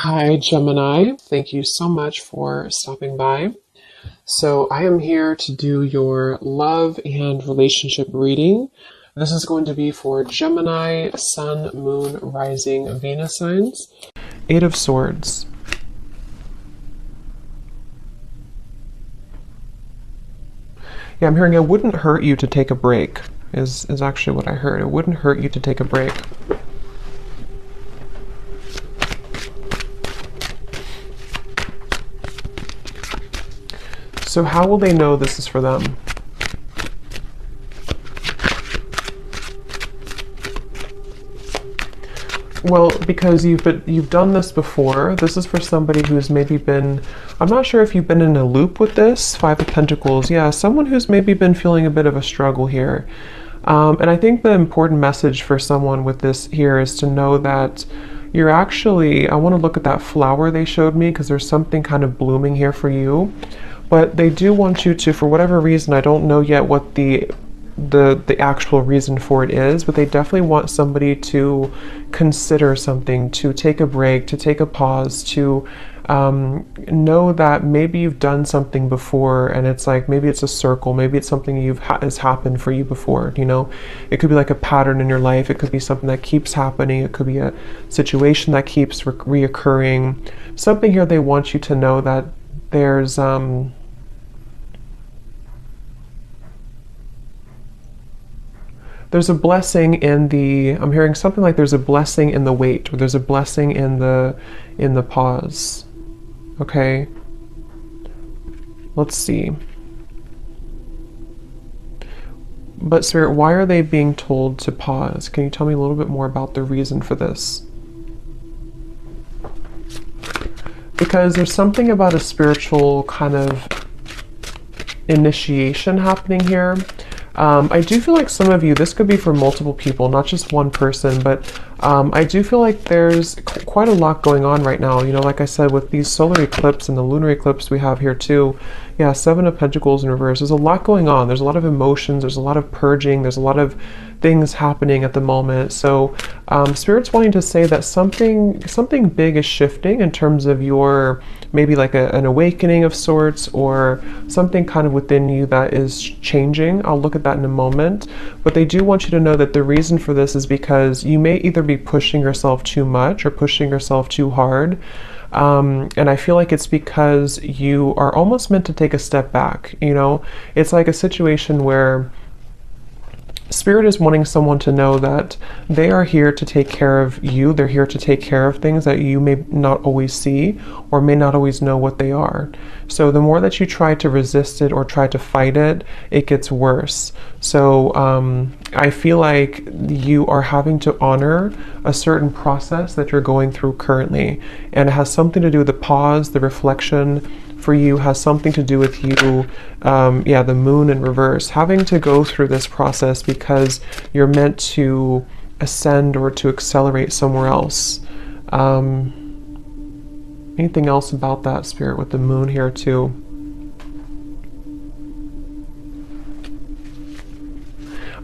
Hi, Gemini. Thank you so much for stopping by. So, I am here to do your love and relationship reading. This is going to be for Gemini, Sun, Moon, Rising, Venus signs. Eight of Swords. Yeah, I'm hearing it wouldn't hurt you to take a break, is actually what I heard. It wouldn't hurt you to take a break. So how will they know this is for them? Well, because you've done this before. This is for somebody who's maybe been, I'm not sure if you've been in a loop with this. Five of Pentacles. Yeah, someone who's maybe been feeling a bit of a struggle here. And I think the important message for someone with this here is to know that you're actually, I want to look at that flower they showed me because there's something kind of blooming here for you. But they do want you to, for whatever reason, I don't know yet what the actual reason for it is, but they definitely want somebody to consider something, to take a break, to take a pause, to know that maybe you've done something before and it's like, maybe it's a circle, maybe it's something has happened for you before, you know. It could be like a pattern in your life, it could be something that keeps happening, it could be a situation that keeps reoccurring. Something here they want you to know that there's a blessing in the, I'm hearing something like there's a blessing in the wait, or there's a blessing in the pause. Okay. Let's see. But Spirit, why are they being told to pause? Can you tell me a little bit more about the reason for this? Because there's something about a spiritual kind of initiation happening here. I do feel like some of you, this could be for multiple people, not just one person, but I do feel like there's quite a lot going on right now. You know, like I said, with these solar eclipse and the lunar eclipse we have here too. Yeah, Seven of Pentacles in reverse. There's a lot going on. There's a lot of emotions. There's a lot of purging. There's a lot of things happening at the moment. So Spirit's wanting to say that something big is shifting in terms of your, maybe like an awakening of sorts, or something kind of within you that is changing. I'll look at that in a moment. But they do want you to know that the reason for this is because you may either be pushing yourself too much or pushing yourself too hard. And I feel like it's because you are almost meant to take a step back. You know, it's like a situation where Spirit is wanting someone to know that they are here to take care of you. They're here to take care of things that you may not always see or may not always know what they are. So the more that you try to resist it or try to fight it, it gets worse. So I feel like you are having to honor a certain process that you're going through currently. And it has something to do with the pause, the reflection, for you has something to do with you, the moon in reverse, having to go through this process because you're meant to ascend or to accelerate somewhere else. Anything else about that, Spirit, with the moon here too?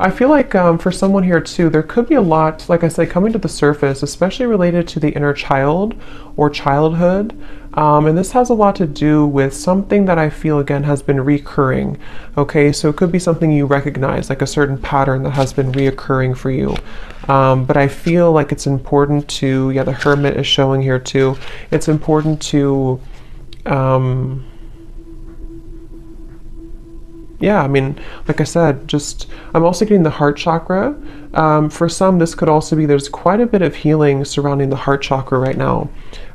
I feel like for someone here too, there could be a lot, like I said, coming to the surface, especially related to the inner child or childhood. And this has a lot to do with something that I feel, again, has been recurring. Okay, so it could be something you recognize, like a certain pattern that has been reoccurring for you. But I feel like it's important to, the Hermit is showing here too. It's important to, I mean, like I said, I'm also getting the heart chakra. For some, this could also be, there's quite a bit of healing surrounding the heart chakra right now.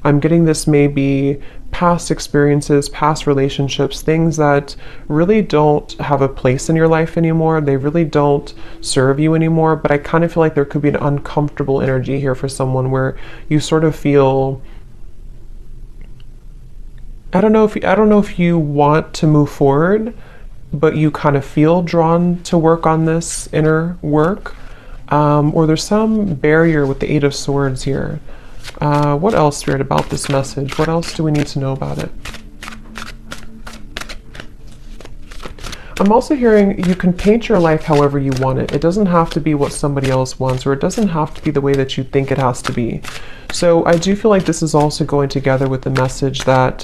I'm getting this maybe past experiences, past relationships, things that really don't have a place in your life anymore. They really don't serve you anymore. But I kind of feel like there could be an uncomfortable energy here for someone where you sort of feel, I don't know if you want to move forward, but you kind of feel drawn to work on this inner work, or there's some barrier with the Eight of Swords here. What else, Spirit, about this message? What else do we need to know about it? I'm also hearing you can paint your life however you want it. It doesn't have to be what somebody else wants, or it doesn't have to be the way that you think it has to be. So I do feel like this is also going together with the message that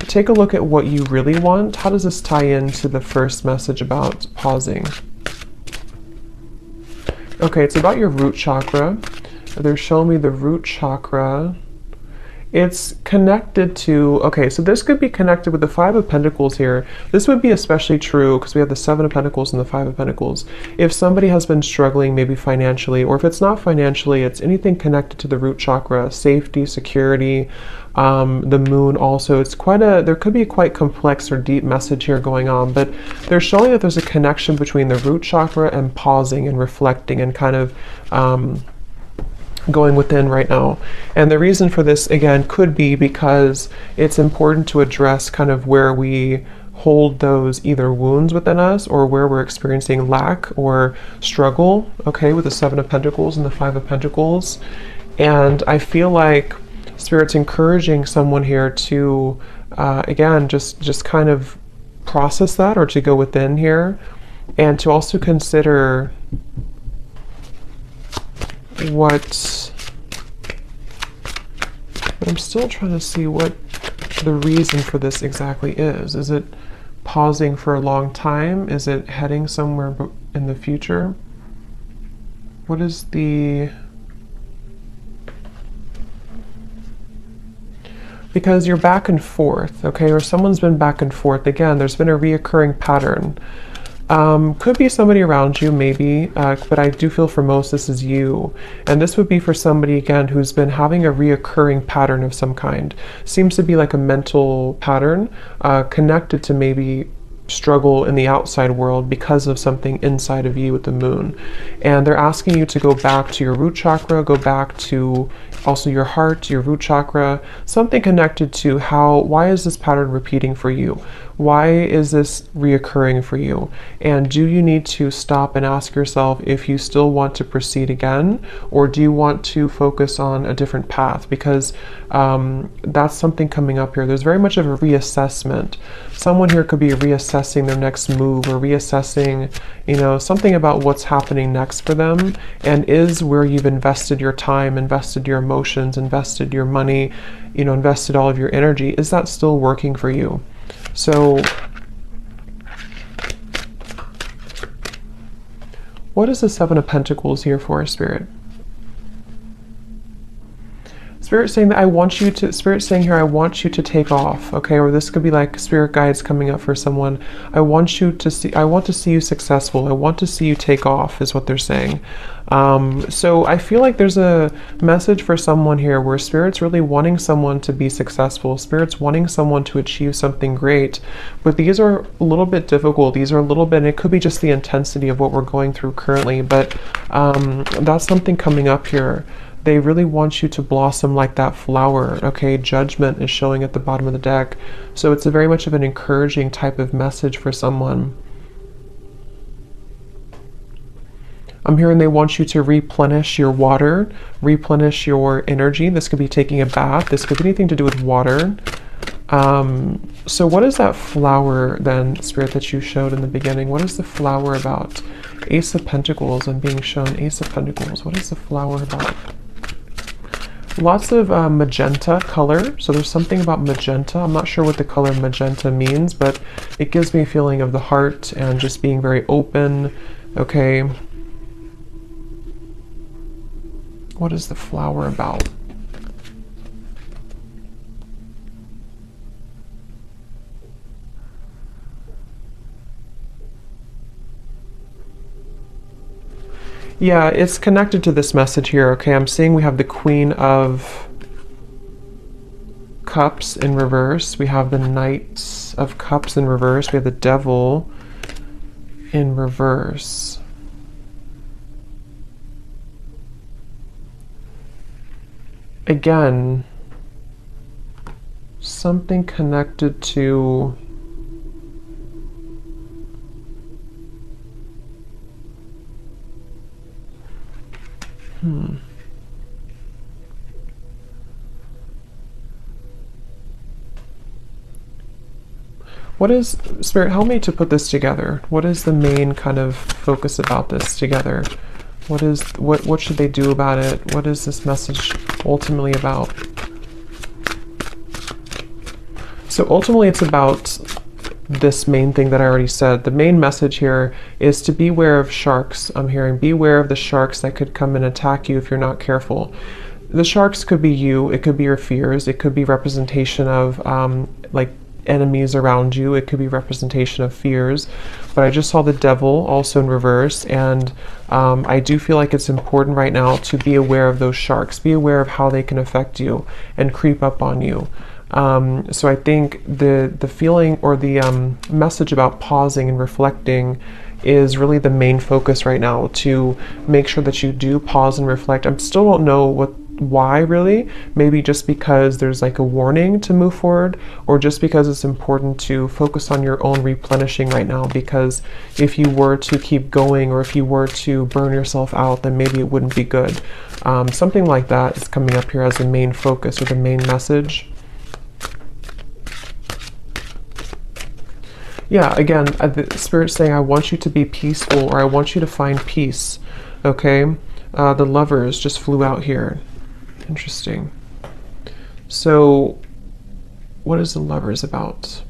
take a look at what you really want. How does this tie into the first message about pausing? Okay, it's about your root chakra. They're showing me the root chakra. It's connected to, okay, so this could be connected with the Five of Pentacles here. This would be especially true because we have the Seven of Pentacles and the Five of Pentacles. If somebody has been struggling maybe financially, or if it's not financially, it's anything connected to the root chakra, safety, security, the moon also. It's quite a, there could be a quite complex or deep message here going on, but they're showing that there's a connection between the root chakra and pausing and reflecting and kind of, going within right now. And the reason for this again could be because it's important to address kind of where we hold those either wounds within us or where we're experiencing lack or struggle, okay, with the Seven of Pentacles and the Five of Pentacles. And I feel like Spirit's encouraging someone here to again just kind of process that, or to go within here, and to also consider what, but I'm still trying to see what the reason for this exactly is. Is it pausing for a long time? Is it heading somewhere in the future? What is the, because you're back and forth, okay, or someone's been back and forth. Again, there's been a reoccurring pattern. Could be somebody around you, maybe, but I do feel for most this is you. And this would be for somebody, again, who's been having a reoccurring pattern of some kind. Seems to be like a mental pattern connected to maybe struggle in the outside world because of something inside of you with the moon. And they're asking you to go back to your root chakra, go back to also your heart, your root chakra, something connected to why is this pattern repeating for you? Why is this reoccurring for you? And do you need to stop and ask yourself if you still want to proceed again, or do you want to focus on a different path? Because that's something coming up here. There's very much of a reassessment. Someone here could be reassessing their next move, or reassessing, you know, something about what's happening next for them, and is where you've invested your time, invested your emotions, invested your money, you know, invested all of your energy, is that still working for you? So what is the Seven of Pentacles here for, Spirit? Spirit saying that I want you to, Spirit saying here, I want you to take off, okay? Or this could be like Spirit guides coming up for someone. I want you to see, I want to see you successful. I want to see you take off is what they're saying. So I feel like there's a message for someone here where Spirit's really wanting someone to be successful. Spirit's wanting someone to achieve something great, but these are a little bit difficult. These are a little bit, and it could be just the intensity of what we're going through currently, but that's something coming up here. They really want you to blossom like that flower, okay? Judgment is showing at the bottom of the deck. So it's a very much of an encouraging type of message for someone. I'm hearing they want you to replenish your water, replenish your energy. This could be taking a bath. This could be anything to do with water. So what is that flower then, Spirit, that you showed in the beginning? What is the flower about? Ace of Pentacles. I'm being shown Ace of Pentacles. What is the flower about? Lots of magenta color. So there's something about magenta. I'm not sure what the color magenta means, but it gives me a feeling of the heart and just being very open. Okay. What is the flower about? Yeah, it's connected to this message here. Okay, I'm seeing we have the Queen of Cups in reverse. We have the Knight of Cups in reverse. We have the Devil in reverse. Again, something connected to What is, Spirit, help me to put this together. What is the main kind of focus about this together? What should they do about it? What is this message ultimately about? So ultimately it's about this main thing that I already said. The main message here is to beware of sharks. I'm hearing beware of the sharks that could come and attack you if you're not careful. The sharks could be you, it could be your fears, it could be representation of like enemies around you, it could be representation of fears, but I just saw the devil also in reverse, and I do feel like it's important right now to be aware of those sharks, be aware of how they can affect you and creep up on you. So I think the feeling or the message about pausing and reflecting is really the main focus right now, to make sure that you do pause and reflect. I still don't know why really, maybe just because there's like a warning to move forward, or just because it's important to focus on your own replenishing right now, because if you were to keep going or if you were to burn yourself out, then maybe it wouldn't be good. Something like that is coming up here as the main focus or the main message. Yeah, again, the Spirit's saying, I want you to be peaceful, or I want you to find peace. Okay? The Lovers just flew out here. Interesting. So, what is the Lovers about?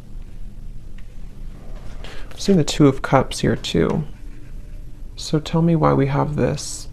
I'm seeing the Two of Cups here too. So tell me why we have this.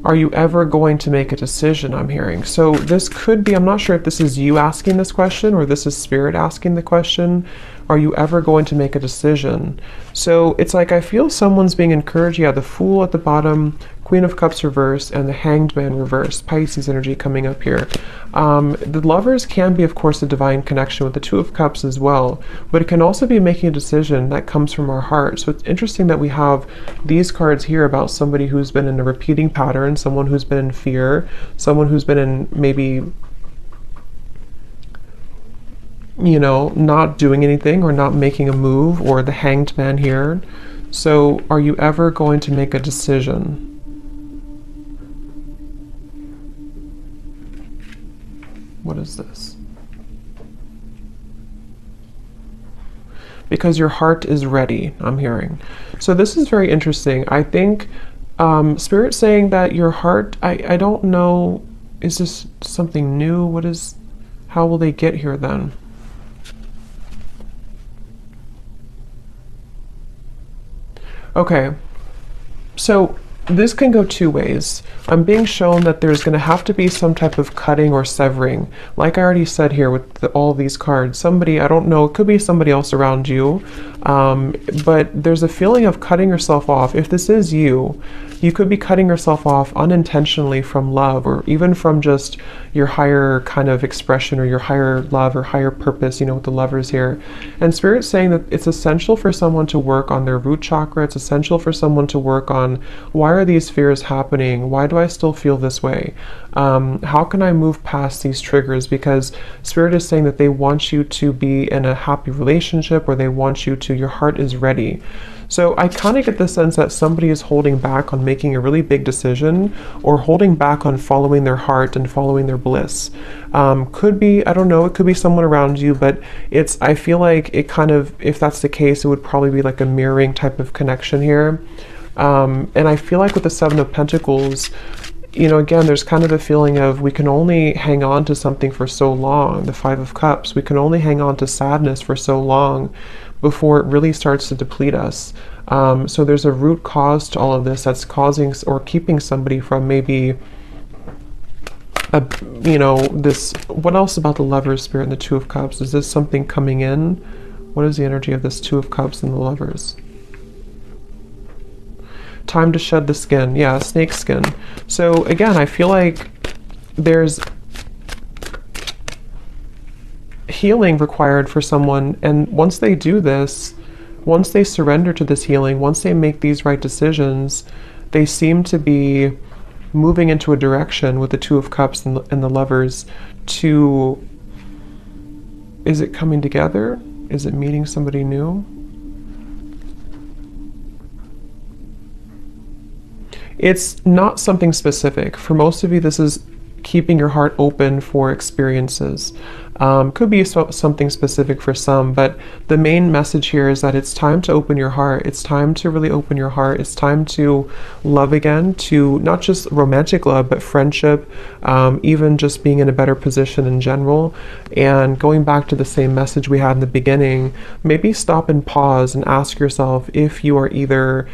Are you ever going to make a decision, I'm hearing? So this could be, I'm not sure if this is you asking this question or this is Spirit asking the question. Are you ever going to make a decision? So it's like I feel someone's being encouraged. Yeah, the Fool at the bottom, Queen of Cups reverse, and the Hanged Man reverse. Pisces energy coming up here. The Lovers can be, of course, a divine connection with the Two of Cups as well, but it can also be making a decision that comes from our heart. So it's interesting that we have these cards here about somebody who's been in a repeating pattern, someone who's been in fear, someone who's been in maybe, you know, not doing anything or not making a move, or the Hanged Man here. So are you ever going to make a decision? What is this? Because your heart is ready, I'm hearing. So this is very interesting. I think Spirit saying that your heart, I don't know, is this something new? How will they get here then? Okay, so this can go two ways. I'm being shown that there's going to have to be some type of cutting or severing. Like I already said here with all these cards, somebody, I don't know, it could be somebody else around you, but there's a feeling of cutting yourself off. If this is you, you could be cutting yourself off unintentionally from love, or even from just your higher kind of expression, or your higher love or higher purpose, you know, with the Lovers here. And Spirit's saying that it's essential for someone to work on their root chakra. It's essential for someone to work on, why are these fears happening? Why do I still feel this way? How can I move past these triggers? Because Spirit is saying that they want you to be in a happy relationship, or they want you to, your heart is ready. So I kind of get the sense that somebody is holding back on making a really big decision, or holding back on following their heart and following their bliss. Could be, I don't know, it could be someone around you, but I feel like it kind of, if that's the case, it would probably be like a mirroring type of connection here. And I feel like with the Seven of Pentacles, you know, again, there's kind of a feeling of we can only hang on to something for so long. The Five of Cups, we can only hang on to sadness for so long before it really starts to deplete us. So there's a root cause to all of this that's causing or keeping somebody from maybe, you know, this. What else about the Lovers, Spirit, and the Two of Cups? Is this something coming in? What is the energy of this Two of Cups and the Lovers? Time to shed the skin. Yeah, snake skin. So again, I feel like there's healing required for someone, and once they do this, once they surrender to this healing, once they make these right decisions, they seem to be moving into a direction with the Two of Cups and the Lovers to, is it coming together? Is it meeting somebody new? It's not something specific. For most of you, this is keeping your heart open for experiences. Could be something specific for some, but the main message here is that it's time to open your heart. It's time to really open your heart. It's time to love again, to not just romantic love, but friendship, even just being in a better position in general. And going back to the same message we had in the beginning, maybe stop and pause and ask yourself if you are either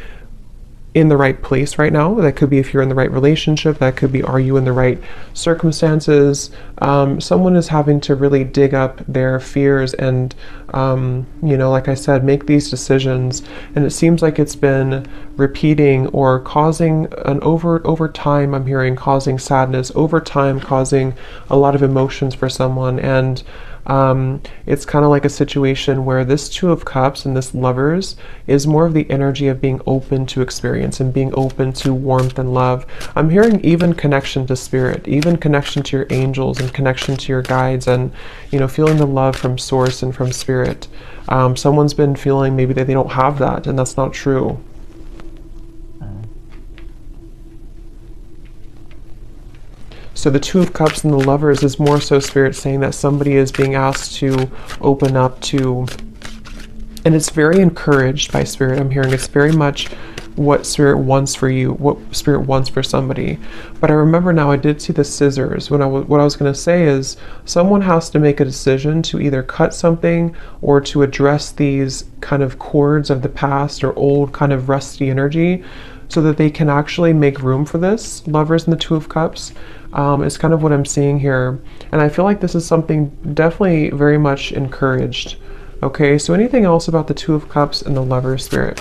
in the right place right now. That could be if you're in the right relationship. That could be, are you in the right circumstances? Someone is having to really dig up their fears and, like I said, make these decisions. And it seems like it's been repeating or causing an over time, I'm hearing, causing sadness, over time causing a lot of emotions for someone. And it's kind of like a situation where this Two of Cups and this Lovers is more of the energy of being open to experience and being open to warmth and love. I'm hearing even connection to spirit, even connection to your angels and connection to your guides, and feeling the love from source and from spirit. Someone's been feeling maybe that they don't have that, and that's not true. So the Two of Cups and the Lovers is more so spirit saying that somebody is being asked to open up to, and it's very encouraged by spirit. I'm hearing it's very much what spirit wants for you, what spirit wants for somebody. But I remember now I did see the scissors. What I was going to say is someone has to make a decision to either cut something or to address these kind of cords of the past or old kind of rusty energy, so that they can actually make room for this. Lovers and the Two of Cups is kind of what I'm seeing here. And I feel like this is something definitely very much encouraged. Okay, so anything else about the Two of Cups and the Lover spirit?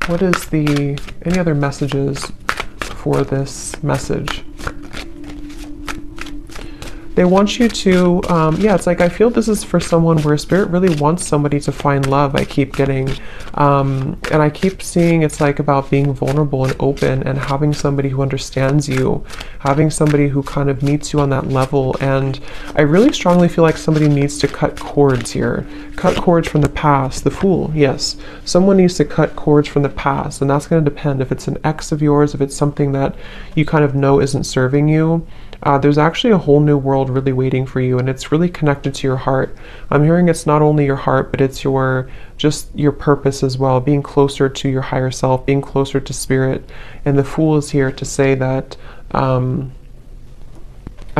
What is any other messages for this message? They want you to, it's like I feel this is for someone where spirit really wants somebody to find love. I keep getting, and I keep seeing it's like about being vulnerable and open and having somebody who understands you, having somebody who kind of meets you on that level. And I really strongly feel like somebody needs to cut cords here. Cut cords from the past. The Fool, yes. Someone needs to cut cords from the past, and that's going to depend if it's an ex of yours, if it's something that you kind of know isn't serving you. There's actually a whole new world really waiting for you, and it's really connected to your heart. I'm hearing it's not only your heart, but it's just your purpose as well, being closer to your higher self, being closer to spirit. And the Fool is here to say that I'm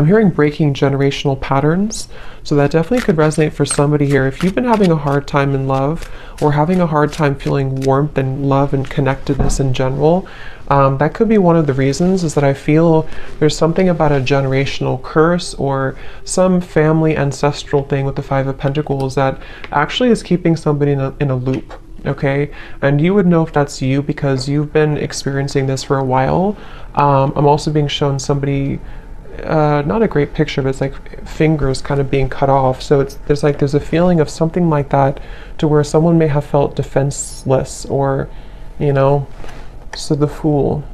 hearing breaking generational patterns. So that definitely could resonate for somebody here. If you've been having a hard time in love or having a hard time feeling warmth and love and connectedness in general, that could be one of the reasons, is that I feel there's something about a generational curse or some family ancestral thing with the Five of Pentacles that actually is keeping somebody in a loop. Okay, and you would know if that's you because you've been experiencing this for a while. I'm also being shown somebody, not a great picture, but it's like fingers kind of being cut off. So there's a feeling of something like that, to where someone may have felt defenseless, or so the Fool.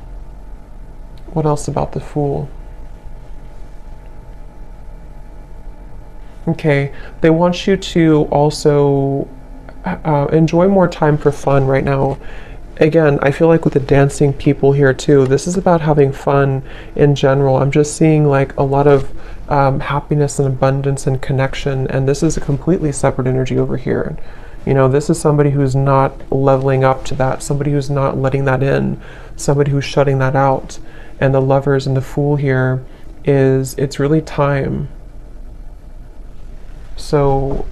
What else about the Fool? Okay, they want you to also enjoy more time for fun right now. Again, I feel like with the dancing people here too, this is about having fun in general. I'm just seeing like a lot of happiness and abundance and connection, and this is a completely separate energy over here. This is somebody who's not leveling up to that, somebody who's not letting that in, somebody who's shutting that out. And the Lovers and the Fool here it's really time. So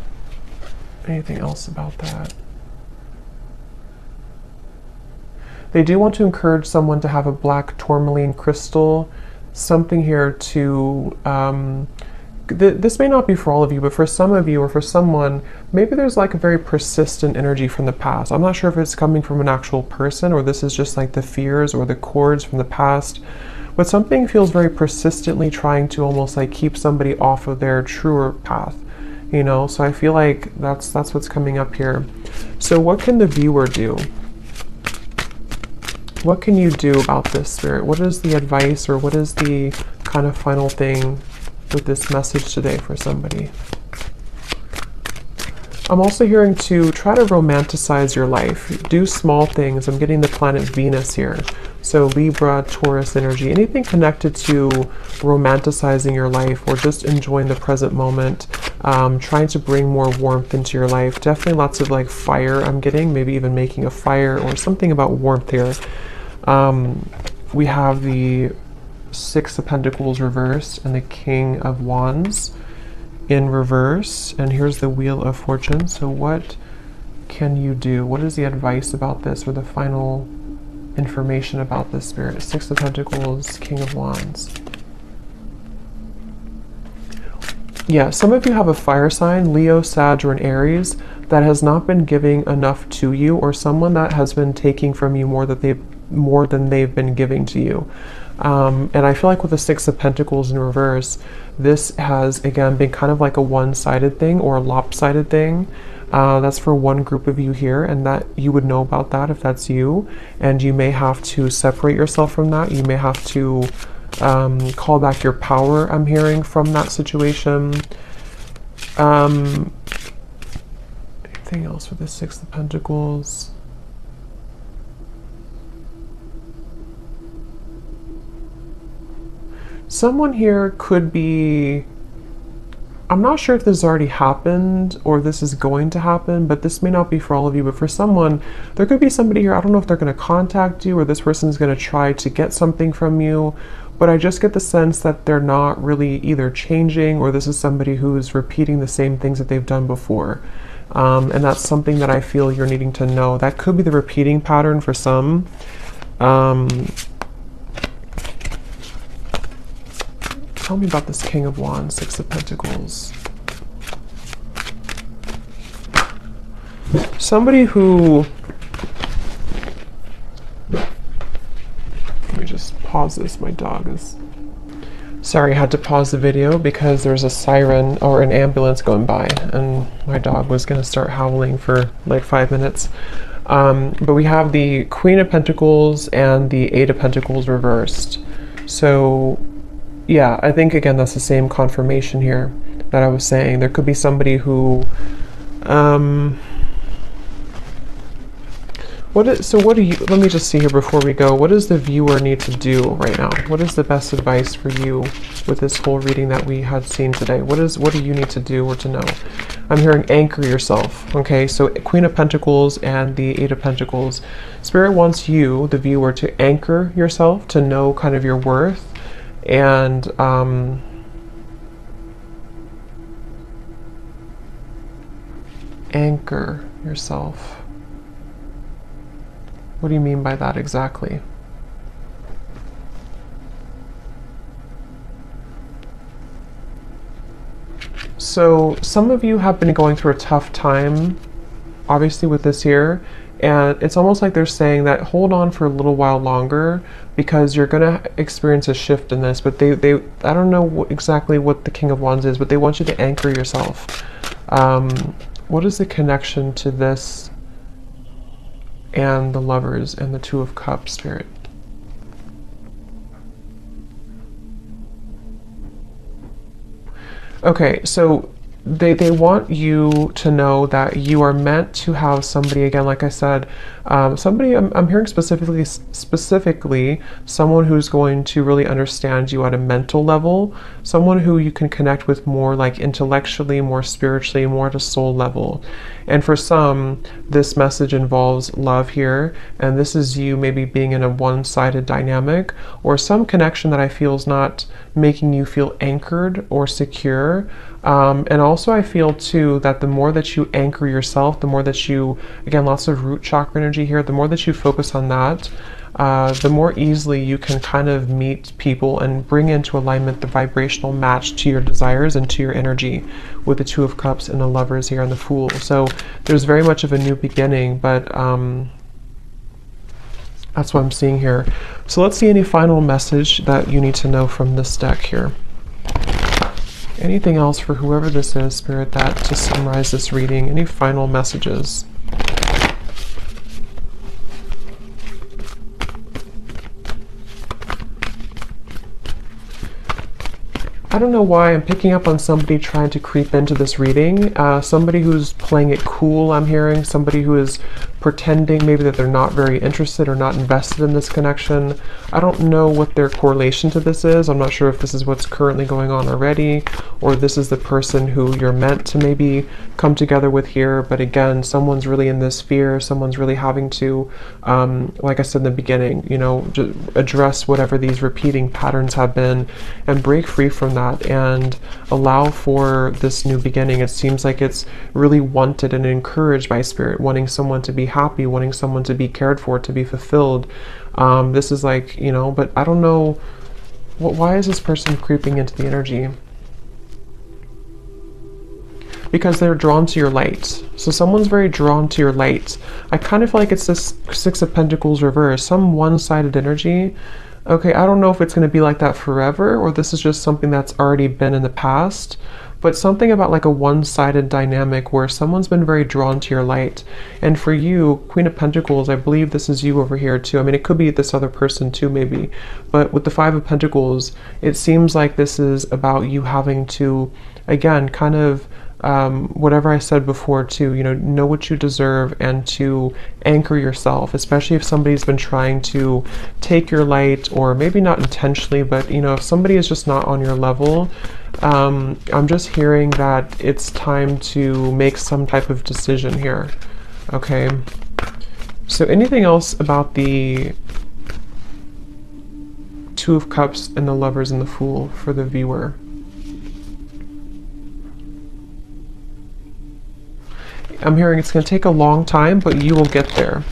anything else about that? They do want to encourage someone to have a black tourmaline crystal, something here to, this may not be for all of you, but for some of you or for someone, maybe there's like a very persistent energy from the past. I'm not sure if it's coming from an actual person or this is just like the fears or the cords from the past, but something feels very persistently trying to almost like keep somebody off of their truer path, so I feel like that's what's coming up here. So what can the viewer do? What can you do about this, Spirit? What is the advice, or what is the kind of final thing with this message today for somebody? I'm also hearing to try to romanticize your life. Do small things. I'm getting the planet Venus here. So Libra, Taurus energy, anything connected to romanticizing your life or just enjoying the present moment, trying to bring more warmth into your life. Definitely lots of like fire I'm getting, maybe even making a fire or something about warmth here. We have the Six of Pentacles reversed and the King of Wands in reverse. And here's the Wheel of Fortune. So what can you do? What is the advice about this, or the final information about this, Spirit? Six of Pentacles, King of Wands. Yeah, some of you have a fire sign, Leo, Sag, or an Aries, that has not been giving enough to you, or someone that has been taking from you more than they've been giving to you. And I feel like with the Six of Pentacles in reverse, this has again been kind of like a one-sided thing or a lopsided thing. That's for one group of you here, and that you would know about that if that's you, and you may have to separate yourself from that. You may have to call back your power, I'm hearing, from that situation. Anything else with the Six of Pentacles? Someone here could be, I'm not sure if this has already happened or this is going to happen, but this may not be for all of you, but for someone, there could be somebody here, I don't know if they're going to contact you or this person's going to try to get something from you, but I just get the sense that they're not really either changing, or this is somebody who is repeating the same things that they've done before. And that's something that I feel you're needing to know. That could be the repeating pattern for some. Tell me about this King of Wands, Six of Pentacles. Somebody who, let me just pause this, my dog is, sorry, I had to pause the video because there's a siren or an ambulance going by and my dog was going to start howling for like 5 minutes. But we have the Queen of Pentacles and the Eight of Pentacles reversed. So yeah, I think again that's the same confirmation here that I was saying. There could be somebody who let me just see here before we go. What does the viewer need to do right now? What is the best advice for you with this whole reading that we had seen today? What do you need to do or to know? I'm hearing anchor yourself. Okay, so Queen of Pentacles and the Eight of Pentacles. Spirit wants you, the viewer, to anchor yourself, to know kind of your worth, and anchor yourself. What do you mean by that exactly? So some of you have been going through a tough time, obviously, with this here, and it's almost like they're saying that hold on for a little while longer because you're gonna experience a shift in this. But they I don't know exactly what the King of Wands is, but they want you to anchor yourself. What is the connection to this and the Lovers and the Two of Cups, Spirit? Okay, so they want you to know that you are meant to have somebody, again, like I said, somebody, I'm hearing specifically someone who's going to really understand you at a mental level, someone who you can connect with more like intellectually, more spiritually, more at a soul level. And for some, this message involves love here, and this is you maybe being in a one-sided dynamic, or some connection that I feel is not making you feel anchored or secure. And also I feel too that the more that you anchor yourself, the more that you, again, lots of root chakra energy here, the more that you focus on that, the more easily you can kind of meet people and bring into alignment the vibrational match to your desires and to your energy, with the Two of Cups and the Lovers here and the Fool. So there's very much of a new beginning, but that's what I'm seeing here. So let's see any final message that you need to know from this deck here. Anything else for whoever this is, Spirit, that to summarize this reading? Any final messages? I don't know why I'm picking up on somebody trying to creep into this reading. Somebody who's playing it cool, I'm hearing. Somebody who is pretending maybe that they're not very interested or not invested in this connection. I don't know what their correlation to this is. I'm not sure if this is what's currently going on already, or this is the person who you're meant to maybe come together with here. But again, someone's really in this fear. Someone's really having to, like I said in the beginning, you know, just address whatever these repeating patterns have been and break free from that and allow for this new beginning. It seems like it's really wanted and encouraged by Spirit, wanting someone to be happy, wanting someone to be cared for, to be fulfilled. This is like, you know, but I don't know, why is this person creeping into the energy? Because they're drawn to your light. So someone's very drawn to your light. I kind of feel like it's this Six of Pentacles reverse, some one-sided energy. Okay, I don't know if it's going to be like that forever, or this is just something that's already been in the past, but something about like a one-sided dynamic where someone's been very drawn to your light. And for you, Queen of Pentacles, I believe this is you over here too. I mean, it could be this other person too, maybe. But with the Five of Pentacles, it seems like this is about you having to, again, kind of whatever I said before too, you know what you deserve, and to anchor yourself, especially if somebody's been trying to take your light, or maybe not intentionally, but you know, if somebody is just not on your level, I'm just hearing that it's time to make some type of decision here. Okay, so anything else about the Two of Cups and the Lovers and the Fool for the viewer? I'm hearing it's going to take a long time, but you will get there.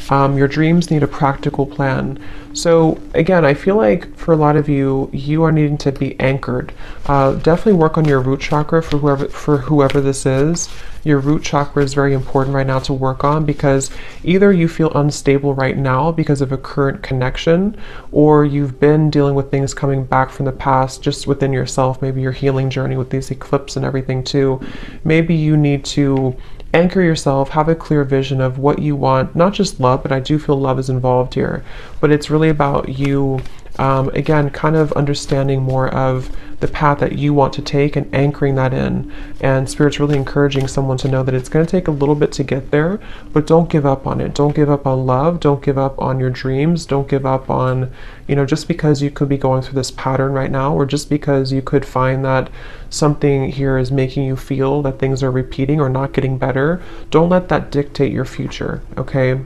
Your dreams need a practical plan. So again, I feel like for a lot of you, you are needing to be anchored. Definitely work on your root chakra for whoever this is. Your root chakra is very important right now to work on, because either you feel unstable right now because of a current connection, or you've been dealing with things coming back from the past just within yourself, maybe your healing journey with these eclipses and everything too. Maybe you need to anchor yourself, have a clear vision of what you want, not just love, but I do feel love is involved here, but it's really about you, again, kind of understanding more of the path that you want to take and anchoring that in. And Spirit's really encouraging someone to know that it's going to take a little bit to get there, but don't give up on it. Don't give up on love. Don't give up on your dreams. Don't give up on, you know, just because you could be going through this pattern right now, or just because you could find that something here is making you feel that things are repeating or not getting better. Don't let that dictate your future, okay?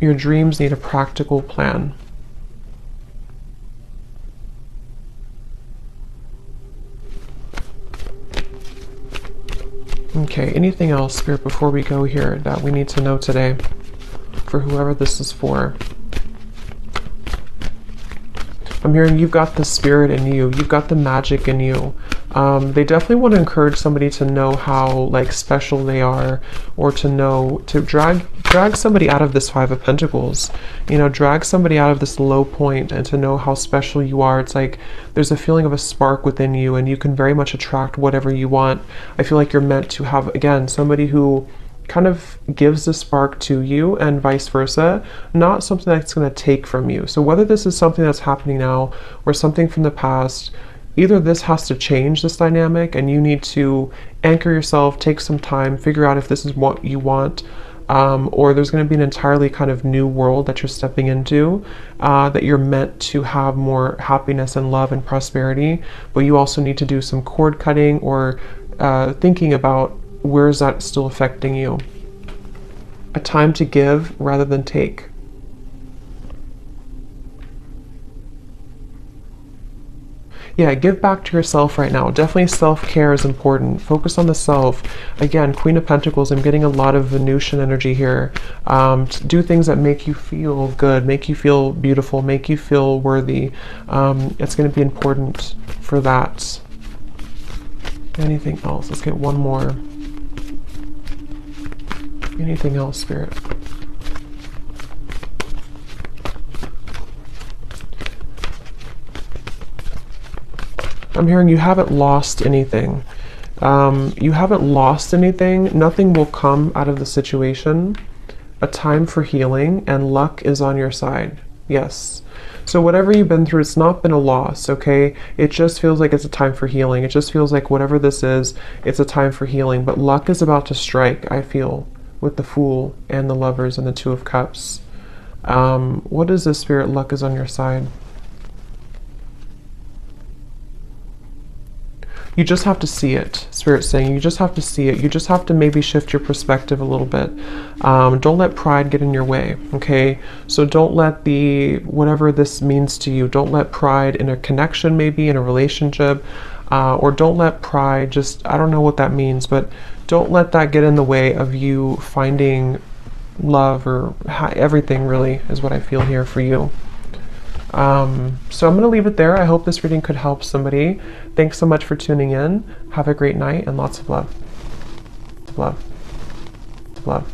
Your dreams need a practical plan. Okay, anything else, Spirit, before we go here that we need to know today for whoever this is for? I'm hearing you've got the spirit in you. You've got the magic in you. They definitely want to encourage somebody to know how like special they are, or to know, to drag somebody out of this Five of Pentacles, you know, drag somebody out of this low point and to know how special you are. It's like there's a feeling of a spark within you, and you can very much attract whatever you want. I feel like you're meant to have, again, somebody who kind of gives the spark to you and vice versa, not something that's going to take from you. So whether this is something that's happening now or something from the past, either this has to change, this dynamic, and you need to anchor yourself, take some time, figure out if this is what you want, or there's going to be an entirely kind of new world that you're stepping into, that you're meant to have more happiness and love and prosperity, but you also need to do some cord cutting, or thinking about where is that still affecting you. A time to give rather than take. Yeah, give back to yourself right now. Definitely self-care is important. Focus on the self. Again, Queen of Pentacles, I'm getting a lot of Venusian energy here. Do things that make you feel good, make you feel beautiful, make you feel worthy. It's going to be important for that. Anything else? Let's get one more. Anything else, Spirit? I'm hearing you haven't lost anything. You haven't lost anything. Nothing will come out of the situation. A time for healing, and luck is on your side. Yes. So whatever you've been through, it's not been a loss, okay? It just feels like it's a time for healing. It just feels like whatever this is, it's a time for healing. But luck is about to strike, I feel, with the Fool and the Lovers and the Two of Cups. What is this, Spirit? Luck is on your side. You just have to see it, Spirit's saying. You just have to see it. You just have to maybe shift your perspective a little bit. Don't let pride get in your way, okay? So don't let whatever this means to you, don't let pride in a connection, maybe in a relationship, or don't let pride just, I don't know what that means, but don't let that get in the way of you finding love, or everything really is what I feel here for you. So I'm going to leave it there. I hope this reading could help somebody. Thanks so much for tuning in. Have a great night and lots of love. Love. Love.